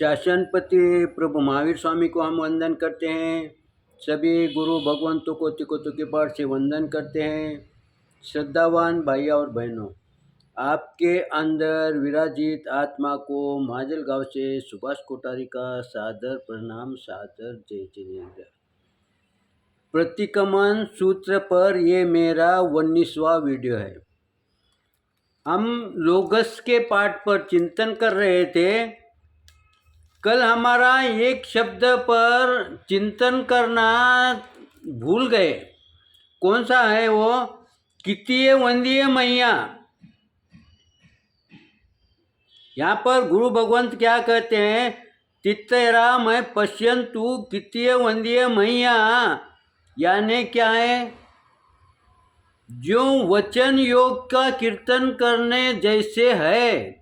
शासनपति प्रभु महावीर स्वामी को हम वंदन करते हैं। सभी गुरु भगवंतों को तिकोतों के पाठ से वंदन करते हैं। श्रद्धावान भाई और बहनों, आपके अंदर विराजित आत्मा को माजलगांव से सुभाष कोठारी का सादर प्रणाम, सादर जय जिनेन्द्र। प्रतिक्रमण सूत्र पर ये मेरा 19वां वीडियो है। हम लोगस के पाठ पर चिंतन कर रहे थे। कल हमारा एक शब्द पर चिंतन करना भूल गए। कौन सा है वो? कितीय वंदीय मैया। यहाँ पर गुरु भगवंत क्या कहते हैं? तित्तरा मैं पश्यंतु कितीय वंदीय मैया। यानी क्या है? जो वचन योग का कीर्तन करने जैसे है,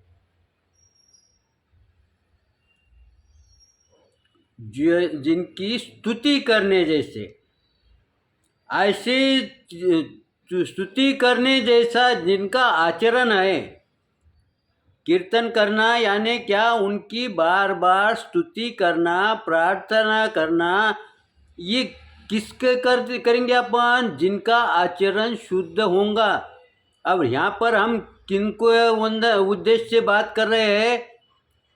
जिनकी स्तुति करने जैसे, ऐसे स्तुति करने जैसा जिनका आचरण है। कीर्तन करना यानी क्या? उनकी बार बार स्तुति करना, प्रार्थना करना। ये किसके करेंगे अपन? जिनका आचरण शुद्ध होगा। अब यहाँ पर हम किनको उद्देश्य से बात कर रहे हैं?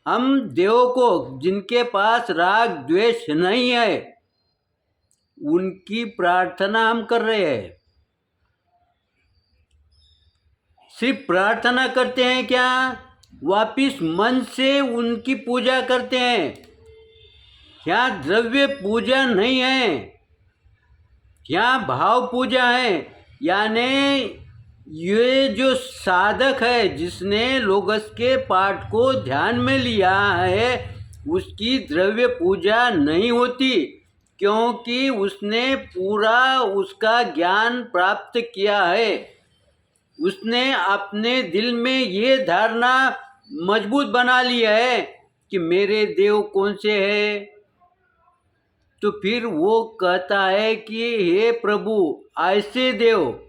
हम देवों को, जिनके पास राग द्वेष नहीं है, उनकी प्रार्थना हम कर रहे हैं। सिर्फ प्रार्थना करते हैं क्या? वापिस मन से उनकी पूजा करते हैं। यहाँ द्रव्य पूजा नहीं है, यहाँ भाव पूजा है। यानी ये जो साधक है, जिसने लोगस के पाठ को ध्यान में लिया है, उसकी द्रव्य पूजा नहीं होती, क्योंकि उसने पूरा उसका ज्ञान प्राप्त किया है। उसने अपने दिल में ये धारणा मजबूत बना लिया है कि मेरे देव कौन से है। तो फिर वो कहता है कि हे प्रभु, ऐसे देव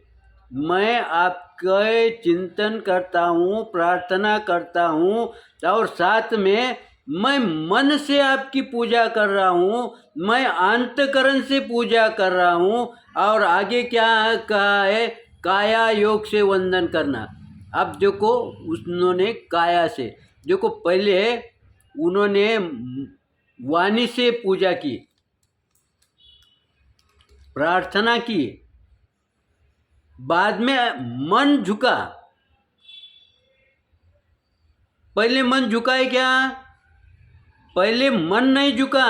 मैं आपके चिंतन करता हूँ, प्रार्थना करता हूँ, और साथ में मैं मन से आपकी पूजा कर रहा हूँ, मैं अंतकरण से पूजा कर रहा हूँ। और आगे क्या कहा है? काया योग से वंदन करना। अब देखो, उन्होंने काया से, देखो पहले उन्होंने वाणी से पूजा की, प्रार्थना की, बाद में मन झुका। पहले मन झुका है क्या? पहले मन नहीं झुका।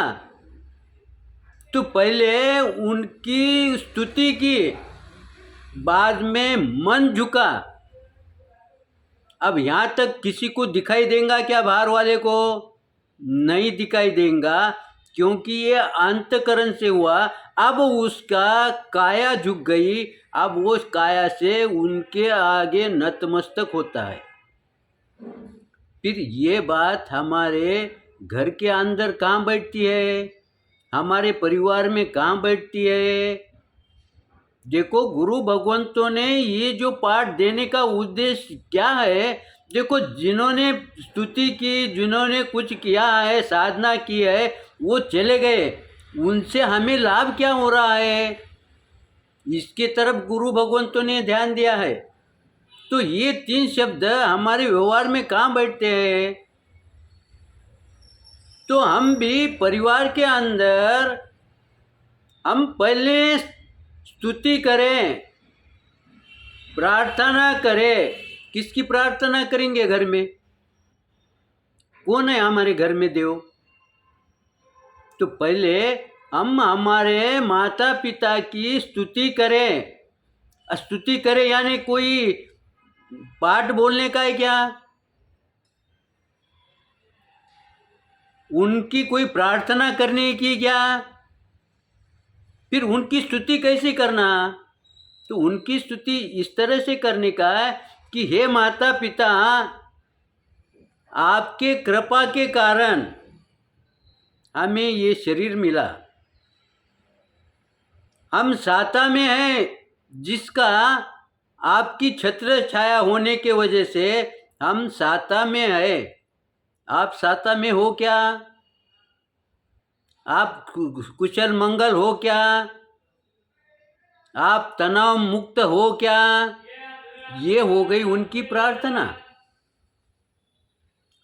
तो पहले उनकी स्तुति की, बाद में मन झुका। अब यहाँ तक किसी को दिखाई देगा क्या? बाहर वाले को नहीं दिखाई देगा, क्योंकि ये अंतकरण से हुआ। अब उसका काया झुक गई। अब वो काया से उनके आगे नतमस्तक होता है। फिर ये बात हमारे घर के अंदर कहाँ बैठती है? हमारे परिवार में कहाँ बैठती है? देखो, गुरु भगवंतों ने ये जो पाठ देने का उद्देश्य क्या है? देखो, जिन्होंने स्तुति की, जिन्होंने कुछ किया है, साधना की है, वो चले गए। उनसे हमें लाभ क्या हो रहा है? इसके तरफ गुरु भगवंतों ने ध्यान दिया है। तो ये 3 शब्द हमारे व्यवहार में कहाँ बैठते हैं? तो हम भी परिवार के अंदर हम पहले स्तुति करें, प्रार्थना करें। किसकी प्रार्थना करेंगे? घर में कौन है? हमारे घर में देव। तो पहले हम हमारे माता पिता की स्तुति करें। स्तुति करें यानी कोई पाठ बोलने का है क्या? उनकी कोई प्रार्थना करने की क्या? फिर उनकी स्तुति कैसे करना? तो उनकी स्तुति इस तरह से करने का है कि हे माता पिता, आपके कृपा के कारण हमें ये शरीर मिला। हम साता में हैं, जिसका आपकी छत्र छाया होने के वजह से हम साता में है। आप साता में हो क्या? आप कुशल मंगल हो क्या, आप तनाव मुक्त हो क्या, ये हो गई उनकी प्रार्थना।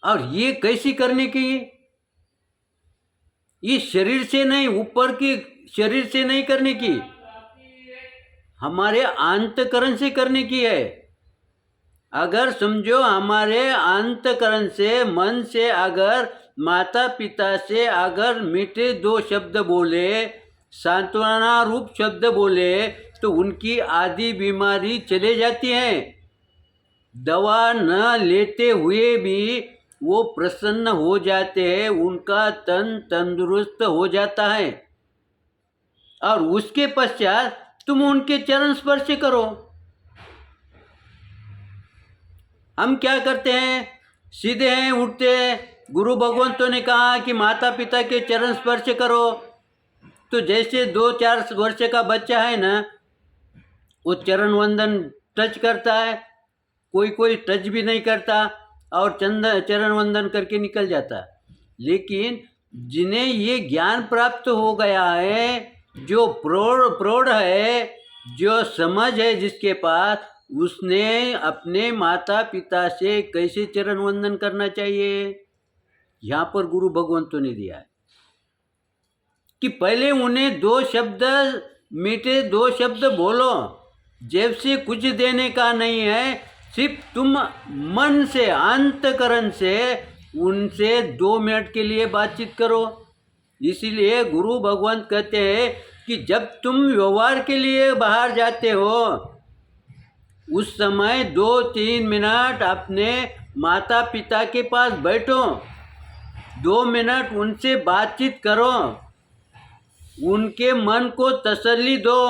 और ये कैसी करने की, ये शरीर से नहीं, ऊपर की शरीर से नहीं करने की, हमारे अंतकरण से करने की है। अगर समझो हमारे अंतकरण से, मन से अगर माता पिता से अगर मीठे दो शब्द बोले, सांत्वना रूप शब्द बोले, तो उनकी आधी बीमारी चले जाती है। दवा न लेते हुए भी वो प्रसन्न हो जाते हैं, उनका तन तंदुरुस्त हो जाता है। और उसके पश्चात तुम उनके चरण स्पर्श करो। हम क्या करते हैं, सीधे हैं, उठते हैं। गुरु भगवंतों ने कहा कि माता पिता के चरण स्पर्श करो, तो जैसे 2-4 वर्ष का बच्चा है ना, वो चरण वंदन टच करता है, कोई कोई टच भी नहीं करता और चरण वंदन करके निकल जाता। लेकिन जिन्हें ये ज्ञान प्राप्त हो गया है, जो प्रौढ़ है, जो समझ है जिसके पास, उसने अपने माता पिता से कैसे चरण वंदन करना चाहिए, यहाँ पर गुरु भगवंतों ने दिया है कि पहले उन्हें 2 शब्द, मीठे 2 शब्द बोलो। जेब से कुछ देने का नहीं है, सिर्फ तुम मन से, अंतकरण से उनसे 2 मिनट के लिए बातचीत करो। इसीलिए गुरु भगवंत कहते हैं कि जब तुम व्यवहार के लिए बाहर जाते हो, उस समय 2-3 मिनट अपने माता पिता के पास बैठो, 2 मिनट उनसे बातचीत करो, उनके मन को तसल्ली दो,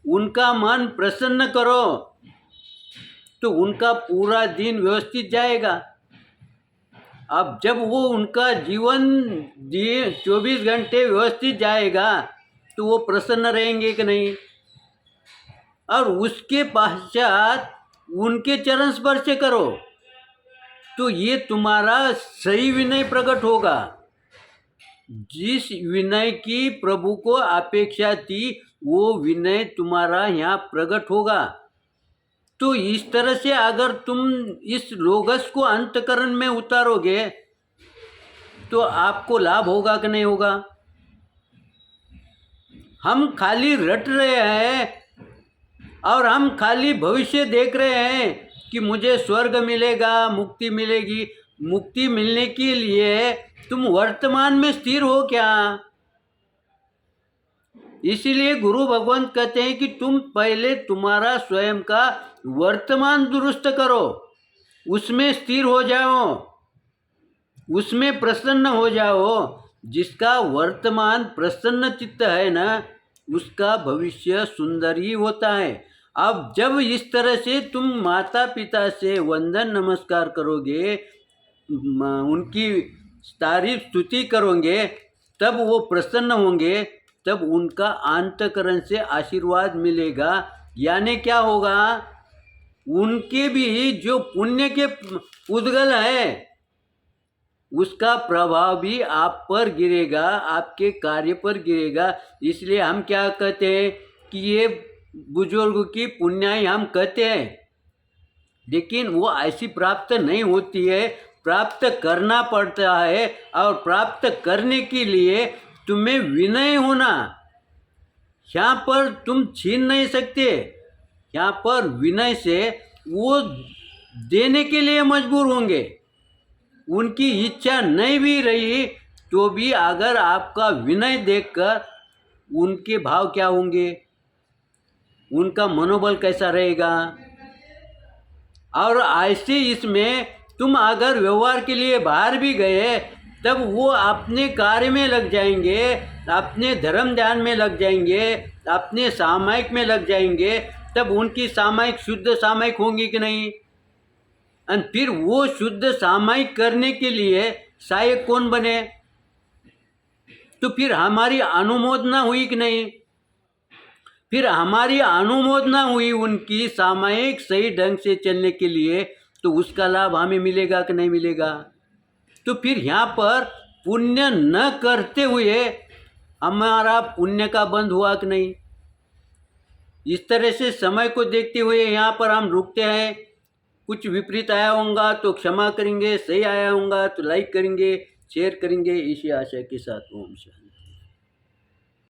उनका मन प्रसन्न करो, तो उनका पूरा दिन व्यवस्थित जाएगा। अब जब वो उनका जीवन 24 घंटे व्यवस्थित जाएगा, तो वो प्रसन्न रहेंगे कि नहीं। और उसके पश्चात उनके चरण स्पर्श करो, तो ये तुम्हारा सही विनय प्रकट होगा। जिस विनय की प्रभु को अपेक्षा थी, वो विनय तुम्हारा यहाँ प्रकट होगा। तो इस तरह से अगर तुम इस लोगस को अंतकरण में उतारोगे, तो आपको लाभ होगा कि नहीं होगा। हम खाली रट रहे हैं और हम खाली भविष्य देख रहे हैं कि मुझे स्वर्ग मिलेगा, मुक्ति मिलेगी। मुक्ति मिलने के लिए तुम वर्तमान में स्थिर हो क्या। इसीलिए गुरु भगवंत कहते हैं कि तुम पहले तुम्हारा स्वयं का वर्तमान दुरुस्त करो, उसमें स्थिर हो जाओ, उसमें प्रसन्न हो जाओ। जिसका वर्तमान प्रसन्न चित्त है ना, उसका भविष्य सुंदर ही होता है। अब जब इस तरह से तुम माता पिता से वंदन नमस्कार करोगे, उनकी तारीफ स्तुति करोगे, तब वो प्रसन्न होंगे, तब उनका अंतकरण से आशीर्वाद मिलेगा। यानी क्या होगा, उनके भी जो पुण्य के उद्गल है, उसका प्रभाव भी आप पर गिरेगा, आपके कार्य पर गिरेगा। इसलिए हम क्या कहते हैं कि ये बुजुर्ग की पुण्याई हम कहते हैं, लेकिन वो ऐसी प्राप्त नहीं होती है, प्राप्त करना पड़ता है। और प्राप्त करने के लिए तुम्हें विनय होना, यहाँ पर तुम छीन नहीं सकते। यहाँ पर विनय से वो देने के लिए मजबूर होंगे। उनकी इच्छा नहीं भी रही तो भी अगर आपका विनय देखकर उनके भाव क्या होंगे, उनका मनोबल कैसा रहेगा। और ऐसे इसमें तुम अगर व्यवहार के लिए बाहर भी गए, तब वो अपने कार्य में लग जाएंगे, अपने धर्म ध्यान में लग जाएंगे, अपने सामायिक में लग जाएंगे। तब उनकी सामायिक शुद्ध सामायिक होंगी कि नहीं। और फिर वो शुद्ध सामायिक करने के लिए सहायक कौन बने, तो फिर हमारी अनुमोदना हुई कि नहीं। फिर हमारी अनुमोदना हुई उनकी सामायिक सही ढंग से चलने के लिए, तो उसका लाभ हमें मिलेगा कि नहीं मिलेगा। तो फिर यहाँ पर पुण्य न करते हुए हमारा पुण्य का बंद हुआ कि नहीं। इस तरह से समय को देखते हुए यहाँ पर हम रुकते हैं। कुछ विपरीत आया होगा तो क्षमा करेंगे, सही आया होगा तो लाइक करेंगे, शेयर करेंगे। इसी आशा के साथ ओम शांति।